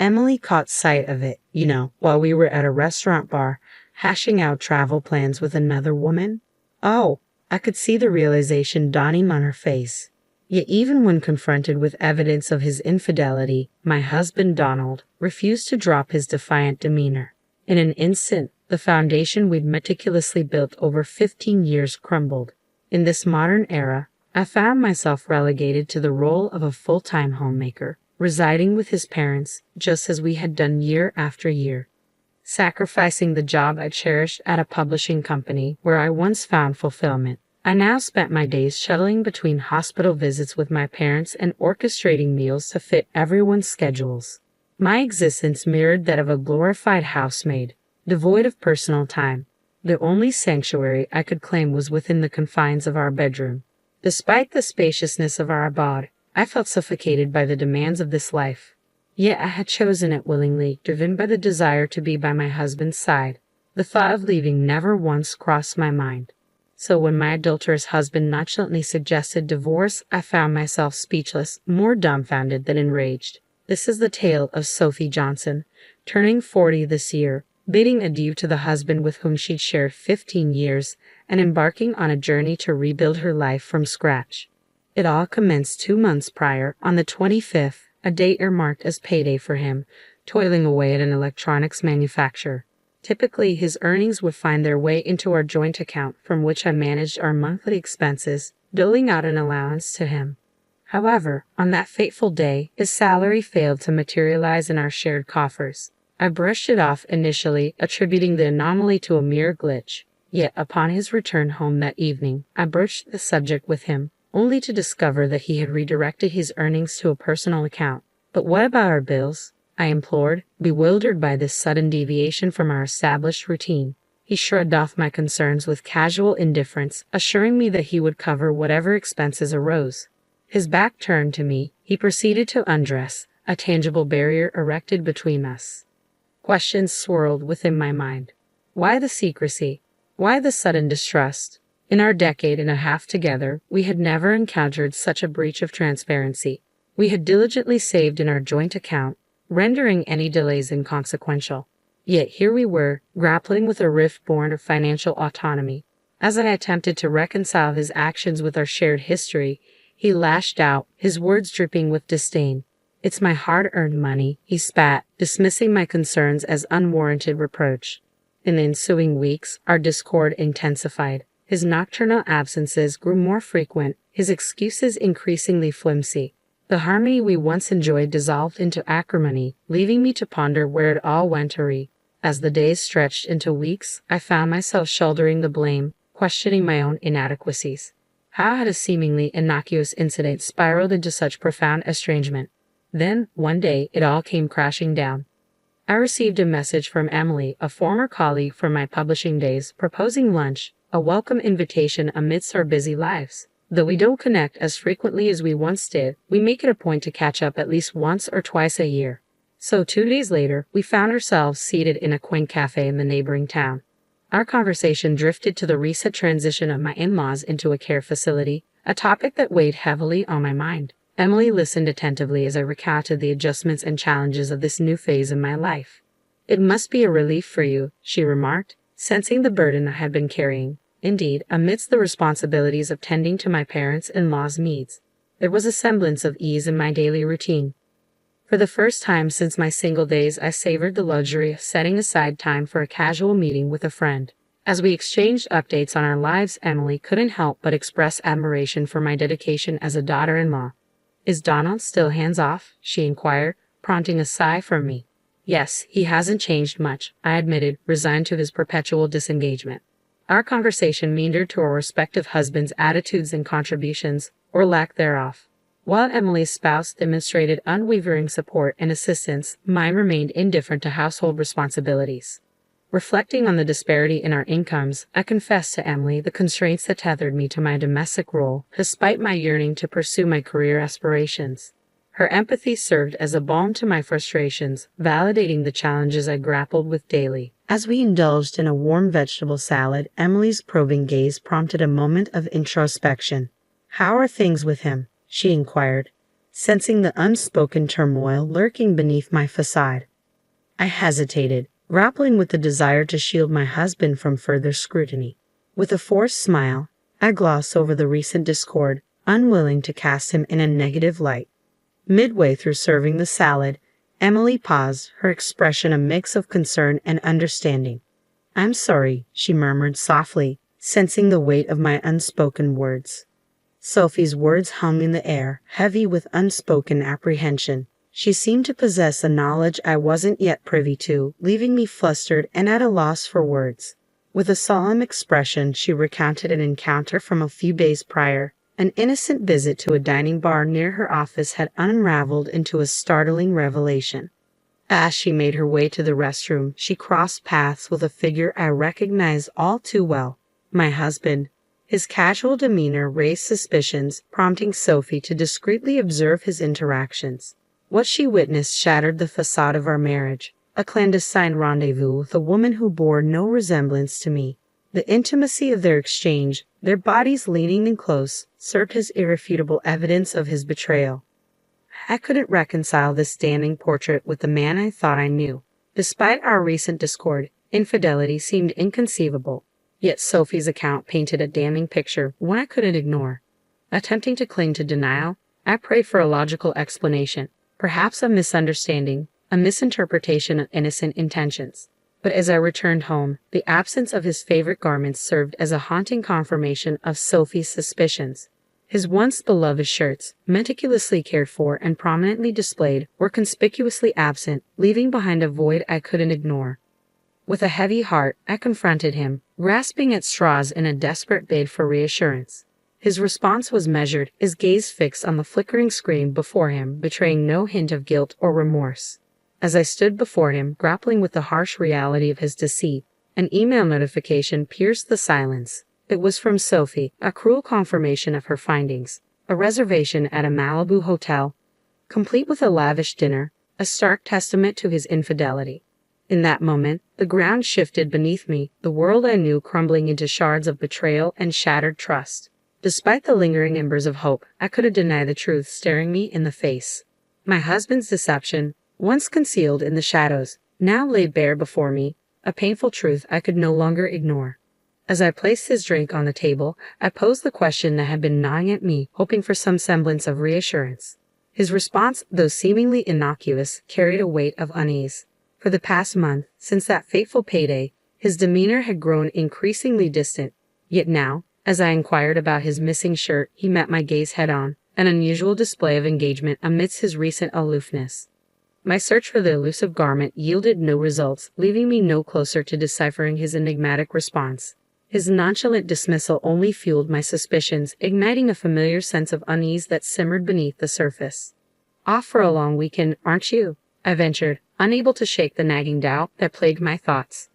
Emily caught sight of it, while we were at a restaurant bar, hashing out travel plans with another woman. Oh, I could see the realization dawning on her face. Yet even when confronted with evidence of his infidelity, my husband Donald refused to drop his defiant demeanor. In an instant, the foundation we'd meticulously built over 15 years crumbled. In this modern era, I found myself relegated to the role of a full-time homemaker, residing with his parents just as we had done year after year. Sacrificing the job I cherished at a publishing company where I once found fulfillment, I now spent my days shuttling between hospital visits with my parents and orchestrating meals to fit everyone's schedules. My existence mirrored that of a glorified housemaid, devoid of personal time. The only sanctuary I could claim was within the confines of our bedroom. Despite the spaciousness of our abode, I felt suffocated by the demands of this life. Yet I had chosen it willingly, driven by the desire to be by my husband's side. The thought of leaving never once crossed my mind. So when my adulterous husband nonchalantly suggested divorce, I found myself speechless, more dumbfounded than enraged. This is the tale of Sophie Johnson, turning 40 this year, bidding adieu to the husband with whom she'd shared 15 years, and embarking on a journey to rebuild her life from scratch. It all commenced 2 months prior, on the 25th, a date earmarked as payday for him, toiling away at an electronics manufacturer. Typically, his earnings would find their way into our joint account from which I managed our monthly expenses, doling out an allowance to him. However, on that fateful day, his salary failed to materialize in our shared coffers. I brushed it off initially, attributing the anomaly to a mere glitch. Yet upon his return home that evening, I broached the subject with him, only to discover that he had redirected his earnings to a personal account. "But what about our bills?" I implored, bewildered by this sudden deviation from our established routine. He shrugged off my concerns with casual indifference, assuring me that he would cover whatever expenses arose. His back turned to me, he proceeded to undress, a tangible barrier erected between us. Questions swirled within my mind. Why the secrecy? Why the sudden distrust? In our decade and a half together, we had never encountered such a breach of transparency. We had diligently saved in our joint account, rendering any delays inconsequential. Yet here we were, grappling with a rift born of financial autonomy. As I attempted to reconcile his actions with our shared history, he lashed out, his words dripping with disdain. "It's my hard-earned money," he spat, dismissing my concerns as unwarranted reproach. In the ensuing weeks, our discord intensified. His nocturnal absences grew more frequent, his excuses increasingly flimsy. The harmony we once enjoyed dissolved into acrimony, leaving me to ponder where it all went awry. As the days stretched into weeks, I found myself shouldering the blame, questioning my own inadequacies. How had a seemingly innocuous incident spiraled into such profound estrangement? Then, one day, it all came crashing down. I received a message from Emily, a former colleague from my publishing days, proposing lunch, a welcome invitation amidst our busy lives. Though we don't connect as frequently as we once did, we make it a point to catch up at least once or twice a year. So 2 days later, we found ourselves seated in a quaint cafe in the neighboring town. Our conversation drifted to the recent transition of my in-laws into a care facility, a topic that weighed heavily on my mind. Emily listened attentively as I recounted the adjustments and challenges of this new phase in my life. "It must be a relief for you," she remarked, sensing the burden I had been carrying. Indeed, amidst the responsibilities of tending to my parents-in-law's needs, there was a semblance of ease in my daily routine. For the first time since my single days, I savored the luxury of setting aside time for a casual meeting with a friend. As we exchanged updates on our lives, Emily couldn't help but express admiration for my dedication as a daughter-in-law. "Is Donald still hands-off?" she inquired, prompting a sigh from me. "Yes, he hasn't changed much," I admitted, resigned to his perpetual disengagement. Our conversation meandered to our respective husbands' attitudes and contributions, or lack thereof. While Emily's spouse demonstrated unwavering support and assistance, mine remained indifferent to household responsibilities. Reflecting on the disparity in our incomes, I confessed to Emily the constraints that tethered me to my domestic role, despite my yearning to pursue my career aspirations. Her empathy served as a balm to my frustrations, validating the challenges I grappled with daily. As we indulged in a warm vegetable salad, Emily's probing gaze prompted a moment of introspection. "How are things with him?" she inquired, sensing the unspoken turmoil lurking beneath my facade. I hesitated, grappling with the desire to shield my husband from further scrutiny. With a forced smile, I glossed over the recent discord, unwilling to cast him in a negative light. Midway through serving the salad, Emily paused, her expression a mix of concern and understanding. "I'm sorry," she murmured softly, sensing the weight of my unspoken words. Sophie's words hung in the air, heavy with unspoken apprehension. She seemed to possess a knowledge I wasn't yet privy to, leaving me flustered and at a loss for words. With a solemn expression, she recounted an encounter from a few days prior. An innocent visit to a dining bar near her office had unraveled into a startling revelation. As she made her way to the restroom, she crossed paths with a figure I recognized all too well, my husband. His casual demeanor raised suspicions, prompting Sophie to discreetly observe his interactions. What she witnessed shattered the facade of our marriage, a clandestine rendezvous with a woman who bore no resemblance to me. The intimacy of their exchange, their bodies leaning in close, served as irrefutable evidence of his betrayal. I couldn't reconcile this standing portrait with the man I thought I knew. Despite our recent discord, infidelity seemed inconceivable. Yet Sophie's account painted a damning picture, one I couldn't ignore. Attempting to cling to denial, I prayed for a logical explanation, perhaps a misunderstanding, a misinterpretation of innocent intentions. But as I returned home, the absence of his favorite garments served as a haunting confirmation of Sophie's suspicions. His once beloved shirts, meticulously cared for and prominently displayed, were conspicuously absent, leaving behind a void I couldn't ignore. With a heavy heart, I confronted him, grasping at straws in a desperate bid for reassurance. His response was measured, his gaze fixed on the flickering screen before him, betraying no hint of guilt or remorse. As I stood before him, grappling with the harsh reality of his deceit, an email notification pierced the silence. It was from Sophie, a cruel confirmation of her findings. A reservation at a Malibu hotel, complete with a lavish dinner, a stark testament to his infidelity. In that moment, the ground shifted beneath me, the world I knew crumbling into shards of betrayal and shattered trust. Despite the lingering embers of hope, I couldn't deny the truth staring me in the face. My husband's deception, once concealed in the shadows, now laid bare before me, a painful truth I could no longer ignore. As I placed his drink on the table, I posed the question that had been gnawing at me, hoping for some semblance of reassurance. His response, though seemingly innocuous, carried a weight of unease. For the past month, since that fateful payday, his demeanor had grown increasingly distant. Yet now, as I inquired about his missing shirt, he met my gaze head-on, an unusual display of engagement amidst his recent aloofness. My search for the elusive garment yielded no results, leaving me no closer to deciphering his enigmatic response. His nonchalant dismissal only fueled my suspicions, igniting a familiar sense of unease that simmered beneath the surface. "Off for a long weekend, aren't you?" I ventured, unable to shake the nagging doubt that plagued my thoughts.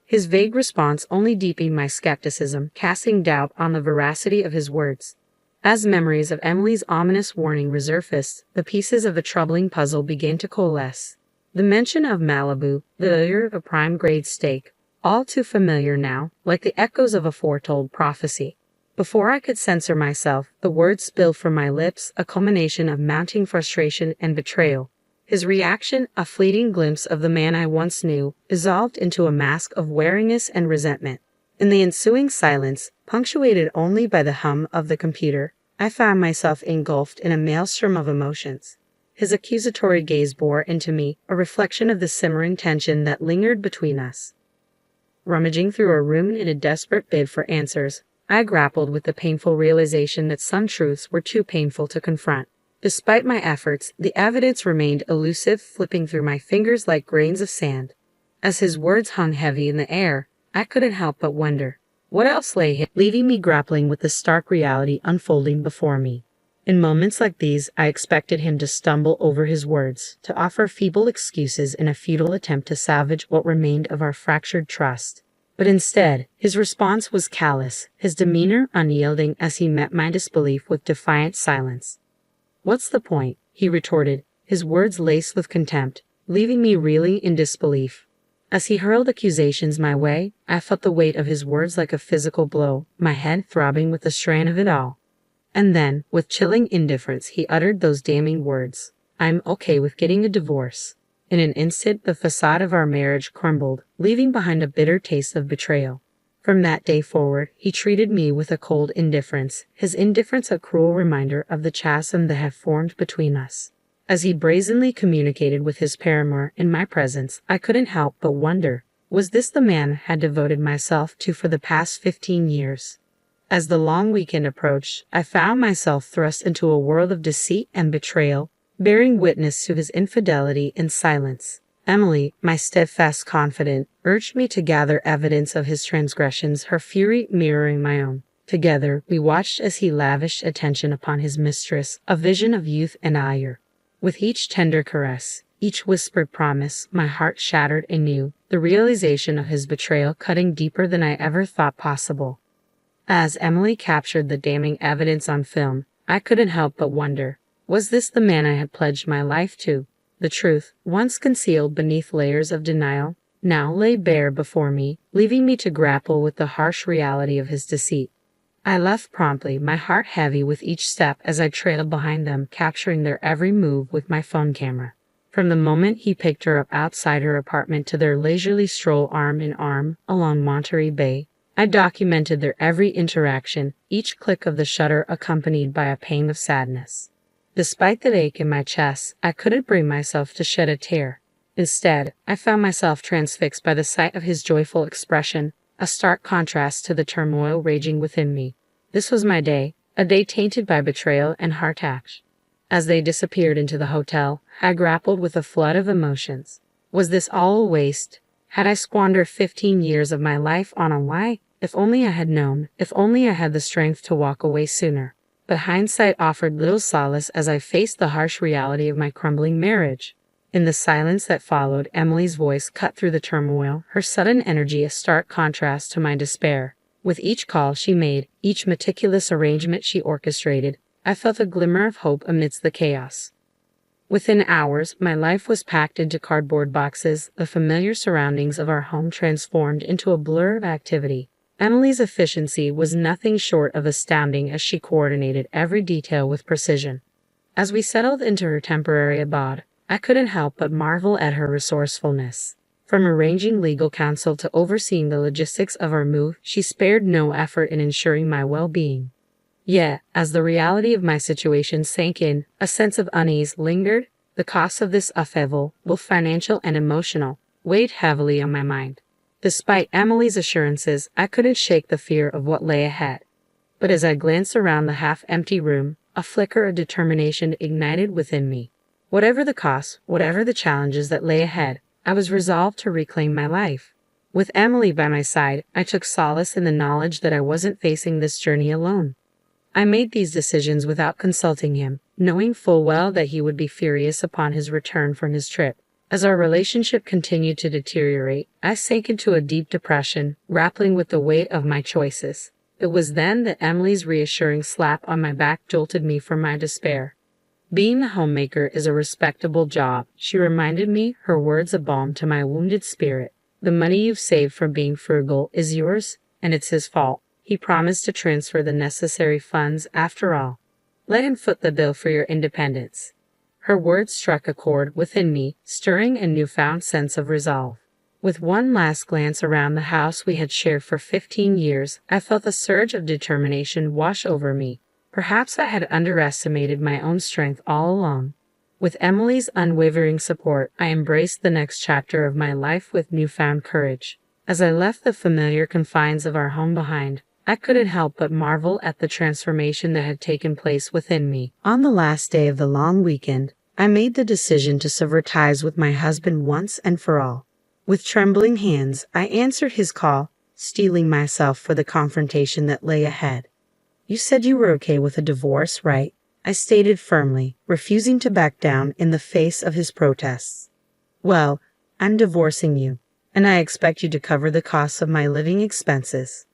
His vague response only deepened my skepticism, casting doubt on the veracity of his words. As memories of Emily's ominous warning resurfaced, the pieces of the troubling puzzle began to coalesce. The mention of Malibu, the allure of a prime-grade steak, all too familiar now, like the echoes of a foretold prophecy. Before I could censor myself, the words spilled from my lips, a culmination of mounting frustration and betrayal. His reaction, a fleeting glimpse of the man I once knew, dissolved into a mask of wariness and resentment. In the ensuing silence, punctuated only by the hum of the computer, I found myself engulfed in a maelstrom of emotions. His accusatory gaze bore into me, a reflection of the simmering tension that lingered between us. Rummaging through a room in a desperate bid for answers, I grappled with the painful realization that some truths were too painful to confront. Despite my efforts, the evidence remained elusive, flipping through my fingers like grains of sand. As his words hung heavy in the air, I couldn't help but wonder, what else lay hidden, leaving me grappling with the stark reality unfolding before me. In moments like these, I expected him to stumble over his words, to offer feeble excuses in a futile attempt to salvage what remained of our fractured trust. But instead, his response was callous, his demeanor unyielding as he met my disbelief with defiant silence. "What's the point?" he retorted, his words laced with contempt, leaving me reeling in disbelief. As he hurled accusations my way, I felt the weight of his words like a physical blow, my head throbbing with the strain of it all. And then, with chilling indifference, he uttered those damning words. I'm okay with getting a divorce. In an instant, the facade of our marriage crumbled, leaving behind a bitter taste of betrayal. From that day forward, he treated me with a cold indifference, his indifference a cruel reminder of the chasm that had formed between us. As he brazenly communicated with his paramour in my presence, I couldn't help but wonder, was this the man I had devoted myself to for the past 15 years? As the long weekend approached, I found myself thrust into a world of deceit and betrayal, bearing witness to his infidelity in silence. Emily, my steadfast confidant, urged me to gather evidence of his transgressions, her fury mirroring my own. Together, we watched as he lavished attention upon his mistress, a vision of youth and ire. With each tender caress, each whispered promise, my heart shattered anew, the realization of his betrayal cutting deeper than I ever thought possible. As Emily captured the damning evidence on film, I couldn't help but wonder, was this the man I had pledged my life to? The truth, once concealed beneath layers of denial, now lay bare before me, leaving me to grapple with the harsh reality of his deceit. I left promptly, my heart heavy with each step as I trailed behind them, capturing their every move with my phone camera. From the moment he picked her up outside her apartment to their leisurely stroll arm in arm along Monterey Bay, I documented their every interaction, each click of the shutter accompanied by a pang of sadness. Despite the ache in my chest, I couldn't bring myself to shed a tear. Instead, I found myself transfixed by the sight of his joyful expression, a stark contrast to the turmoil raging within me. This was my day, a day tainted by betrayal and heartache. As they disappeared into the hotel, I grappled with a flood of emotions. Was this all a waste? Had I squandered 15 years of my life on a lie? If only I had known, if only I had the strength to walk away sooner. But hindsight offered little solace as I faced the harsh reality of my crumbling marriage. In the silence that followed, Emily's voice cut through the turmoil, her sudden energy a stark contrast to my despair. With each call she made, each meticulous arrangement she orchestrated, I felt a glimmer of hope amidst the chaos. Within hours, my life was packed into cardboard boxes, the familiar surroundings of our home transformed into a blur of activity. Emily's efficiency was nothing short of astounding as she coordinated every detail with precision. As we settled into her temporary abode, I couldn't help but marvel at her resourcefulness. From arranging legal counsel to overseeing the logistics of our move, she spared no effort in ensuring my well-being. Yet, as the reality of my situation sank in, a sense of unease lingered. The cost of this upheaval, both financial and emotional, weighed heavily on my mind. Despite Emily's assurances, I couldn't shake the fear of what lay ahead. But as I glanced around the half-empty room, a flicker of determination ignited within me. Whatever the cost, whatever the challenges that lay ahead, I was resolved to reclaim my life. With Emily by my side, I took solace in the knowledge that I wasn't facing this journey alone. I made these decisions without consulting him, knowing full well that he would be furious upon his return from his trip. As our relationship continued to deteriorate, I sank into a deep depression, grappling with the weight of my choices. It was then that Emily's reassuring slap on my back jolted me from my despair. Being a homemaker is a respectable job, she reminded me, her words a balm to my wounded spirit. The money you've saved from being frugal is yours, and it's his fault. He promised to transfer the necessary funds after all. Let him foot the bill for your independence. Her words struck a chord within me, stirring a newfound sense of resolve. With one last glance around the house we had shared for 15 years, I felt a surge of determination wash over me. Perhaps I had underestimated my own strength all along. With Emily's unwavering support, I embraced the next chapter of my life with newfound courage. As I left the familiar confines of our home behind, I couldn't help but marvel at the transformation that had taken place within me. On the last day of the long weekend, I made the decision to sever ties with my husband once and for all. With trembling hands, I answered his call, steeling myself for the confrontation that lay ahead. You said you were okay with a divorce, right? I stated firmly, refusing to back down in the face of his protests. Well, I'm divorcing you, and I expect you to cover the costs of my living expenses.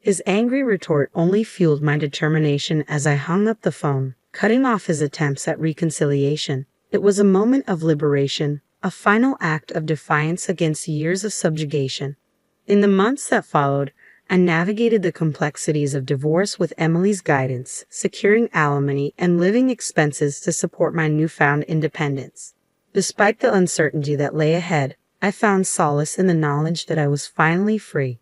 His angry retort only fueled my determination as I hung up the phone, cutting off his attempts at reconciliation. It was a moment of liberation, a final act of defiance against years of subjugation. In the months that followed, I navigated the complexities of divorce with Emily's guidance, securing alimony and living expenses to support my newfound independence. Despite the uncertainty that lay ahead, I found solace in the knowledge that I was finally free.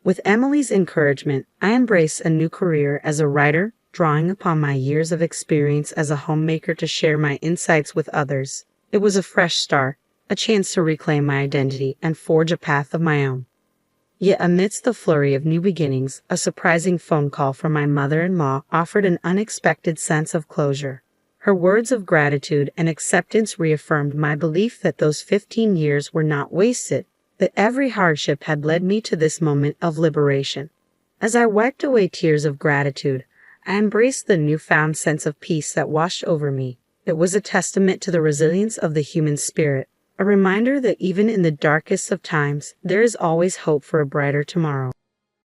With Emily's encouragement, I embraced a new career as a writer, drawing upon my years of experience as a homemaker to share my insights with others. It was a fresh start, a chance to reclaim my identity and forge a path of my own. Yet amidst the flurry of new beginnings, a surprising phone call from my mother-in-law offered an unexpected sense of closure. Her words of gratitude and acceptance reaffirmed my belief that those 15 years were not wasted, that every hardship had led me to this moment of liberation. As I wiped away tears of gratitude, I embraced the newfound sense of peace that washed over me. It was a testament to the resilience of the human spirit, a reminder that even in the darkest of times, there is always hope for a brighter tomorrow.